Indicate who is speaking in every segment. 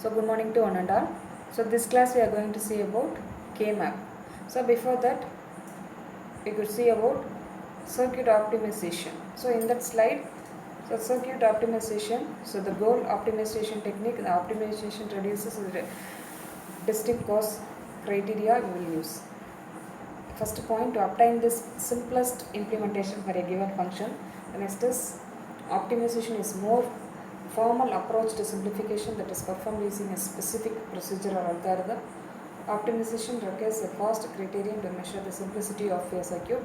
Speaker 1: So good morning to one and all. So this class we are going to see about K-map. So before that we could see about circuit optimization. So in that slide, so circuit optimization, so the goal optimization technique, the optimization reduces the distinct cost criteria we will use. First point, to obtain this simplest implementation for a given function. The next is optimization is more formal approach to simplification that is performed using a specific procedure or algorithm. Optimization requires a cost criterion to measure the simplicity of a circuit.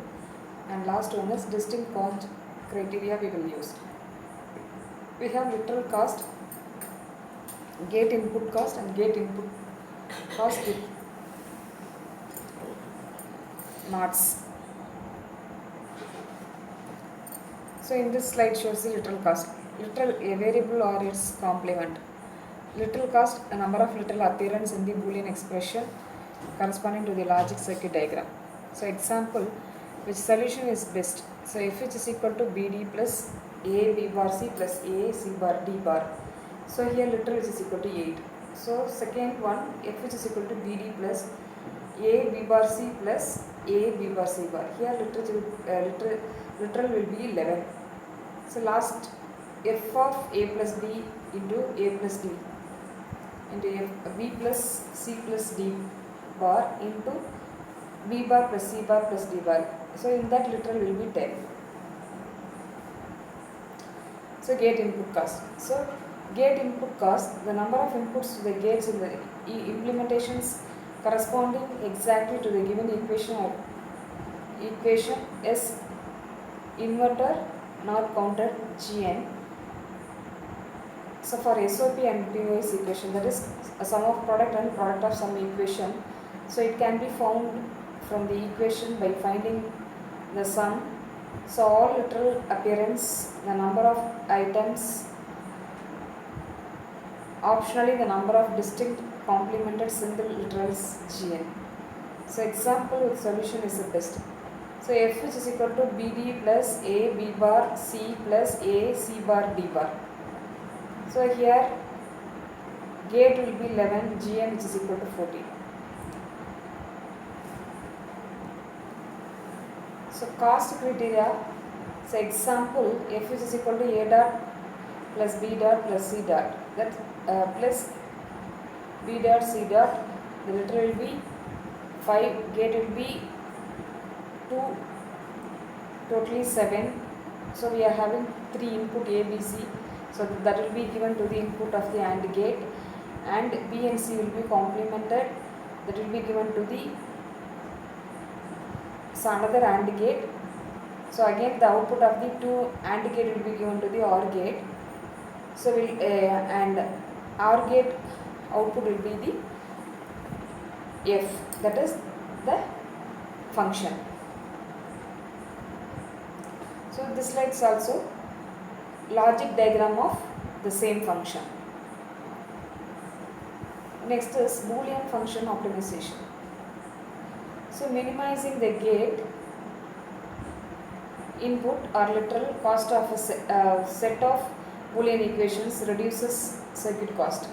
Speaker 1: And last one is distinct cost criteria we will use. We have literal cost, gate input cost and gate input cost with knots. So in this slide shows the literal cost. Literal a variable or its complement. Literal cost, a number of literal appearance in the Boolean expression corresponding to the logic circuit diagram. So example, which solution is best? So f which is equal to bd plus a b bar c plus a c bar d bar. So here literal which is equal to 8. So second one, f which is equal to bd plus a b bar c plus a b bar c bar. Here literal will be 11. So last, f of a plus b into a plus d into b plus c plus d bar into b bar plus c bar plus d bar. So in that literal will be 10. So gate input cost. So gate input cost, the number of inputs to the gates in the implementations corresponding exactly to the given equation or equation is inverter not counter Gn. So for SOP and POS equation, that is a sum of product and product of some equation. So it can be found from the equation by finding the sum. So all literal appearance, the number of items, optionally the number of distinct complemented single literals Gn. So example with solution is the best. So f which is equal to bd plus a b bar c plus a c bar d bar. So here gate will be 11, Gn which is equal to 14. So cost criteria, so example f which is equal to a dot plus b dot plus c dot, that plus b dot c dot, the literal will be 5, gate will be 2, totally 7. So we are having 3 input A, B, C. So that will be given to the input of the AND gate, and B and C will be complemented, that will be given to the another AND gate. So again the output of the 2 AND gate will be given to the OR gate. So and OR gate output will be the F, that is the function. So this slide is also logic diagram of the same function. Next is Boolean function optimization. So minimizing the gate input or literal cost of a set of Boolean equations reduces circuit cost.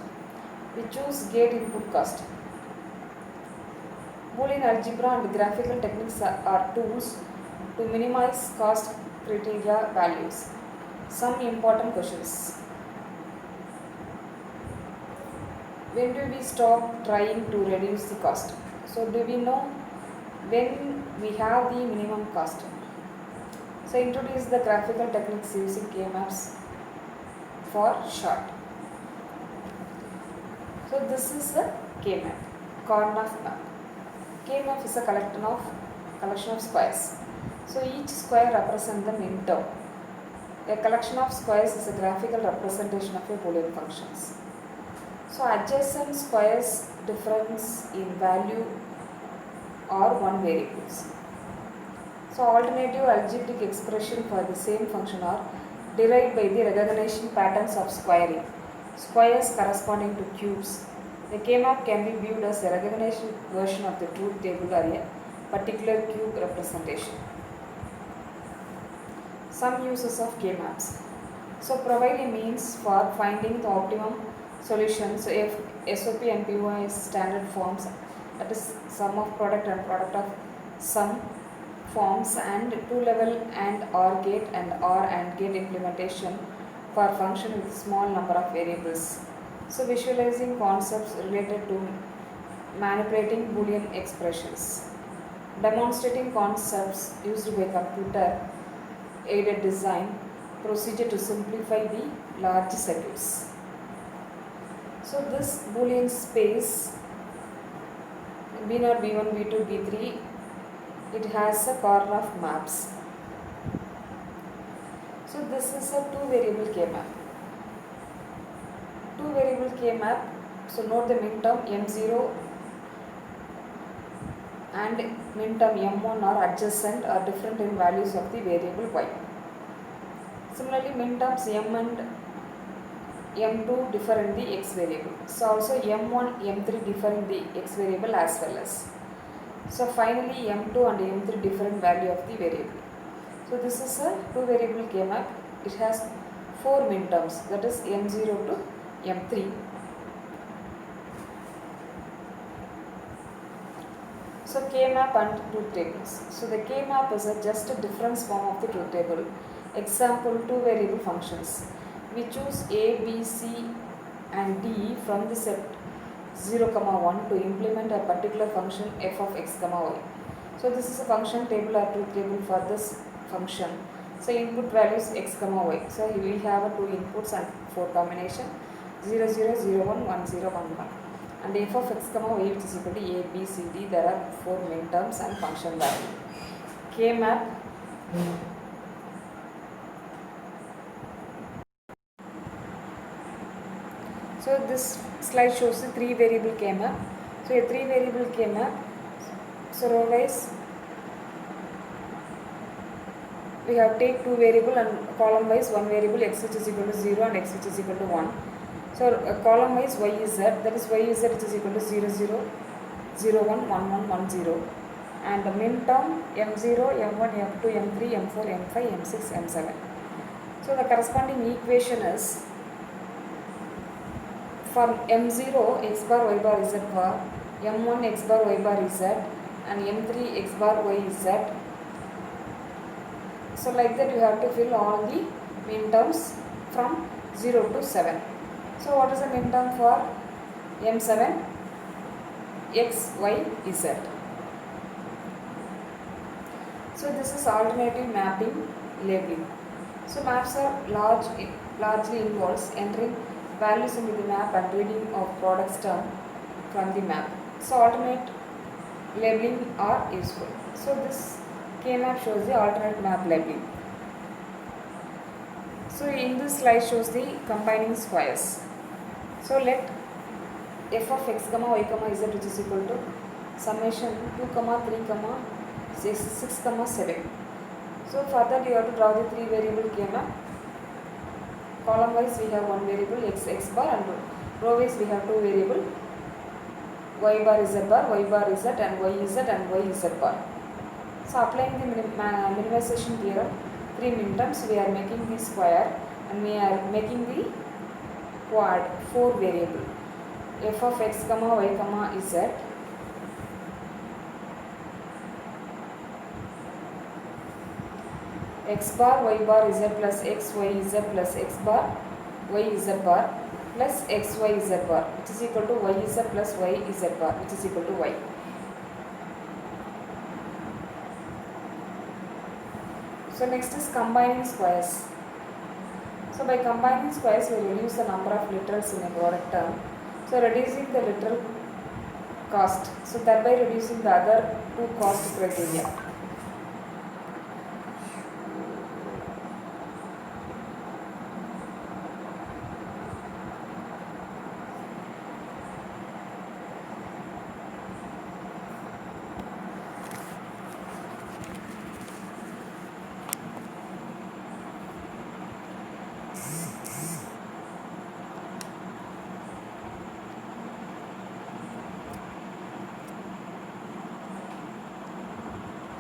Speaker 1: We choose gate input cost. Boolean algebra and graphical techniques are tools to minimize cost criteria values. Some important questions. When do we stop trying to reduce the cost? So do we know when we have the minimum cost? So introduce the graphical techniques using K-maps for short. So this is the K-map, Karnaugh map. K-map is a collection of squares. So each square represents the min term. A collection of squares is a graphical representation of a Boolean functions. So adjacent squares difference in value are one variables. So alternative algebraic expression for the same function are derived by the recognition patterns of squaring. Squares corresponding to cubes. The K-map can be viewed as a recognition version of the truth table or a particular cube representation. Some uses of K-maps. So provide a means for finding the optimum solution. So if SOP and POI is standard forms, that is sum of product and product of sum forms, and two level and OR gate and OR and gate implementation for function with small number of variables. So visualizing concepts related to manipulating Boolean expressions. Demonstrating concepts used by computer aided design procedure to simplify the large circuits. So this Boolean space B0, B1, B2, B3, it has a corner of maps. So this is a two variable K map. Two variable K map. So note the min term M0 and min term M1 are adjacent or different in values of the variable Y. Similarly, min terms M and M2 differ in the X variable. So also M1, M3 differ in the X variable as well as. So finally M2 and M3 differ in value of the variable. So this is a two variable K map. It has four min terms, that is M0 to M3. So K map and truth tables. So the K map is just a difference form of the truth table. Example, two variable functions. We choose A, B, C and D from the set 0, 1 to implement a particular function f of x, y. So this is a function table or truth table for this function. So input values x, y. So we have two inputs and four combination 0, 0, 0, 1, 1, 0, 1, 1. And f of x, y which is equal to A, B, C, D. There are four min terms and function value. K map. So this slide shows the three variable K map. So a three variable K map. So row wise we have take two variable and column wise one variable x which is equal to 0 and x which is equal to 1. So column wise y is z, that is y is z which is equal to 0, 0, 0, 1, 1, 1, 1, 0. And the min term M0, M1, M2, M3, M4, M5, M6, M7. So the corresponding equation is for M0 x bar y bar z bar, M1 x bar y bar is z, and M3 x bar y is z. So like that you have to fill all the min terms from 0 to 7. So what is the min term for M7? X, Y, Z. So this is alternative mapping labeling. So maps are largely involves entering values into the map and reading of products term from the map. So alternate labeling are useful. So this K map shows the alternate map labeling. So in this slide shows the combining squares. So let f of x, y, z which is equal to summation 2, 3, 6, 7. So further you have to draw the three variable K map. Column wise we have one variable x bar, and row wise we have two variable y bar z bar, y bar z and y z and y z bar. So applying the minimization theorem, three min terms, we are making the square and we are making the quad, four variable f of x, y, z. X bar y bar z plus x y z plus x bar y z bar plus x y z bar which is equal to y z plus y z bar which is equal to y. So next is combining squares. So by combining squares we reduce the number of literals in a product term. So reducing the literal cost. So thereby reducing the other two cost criteria.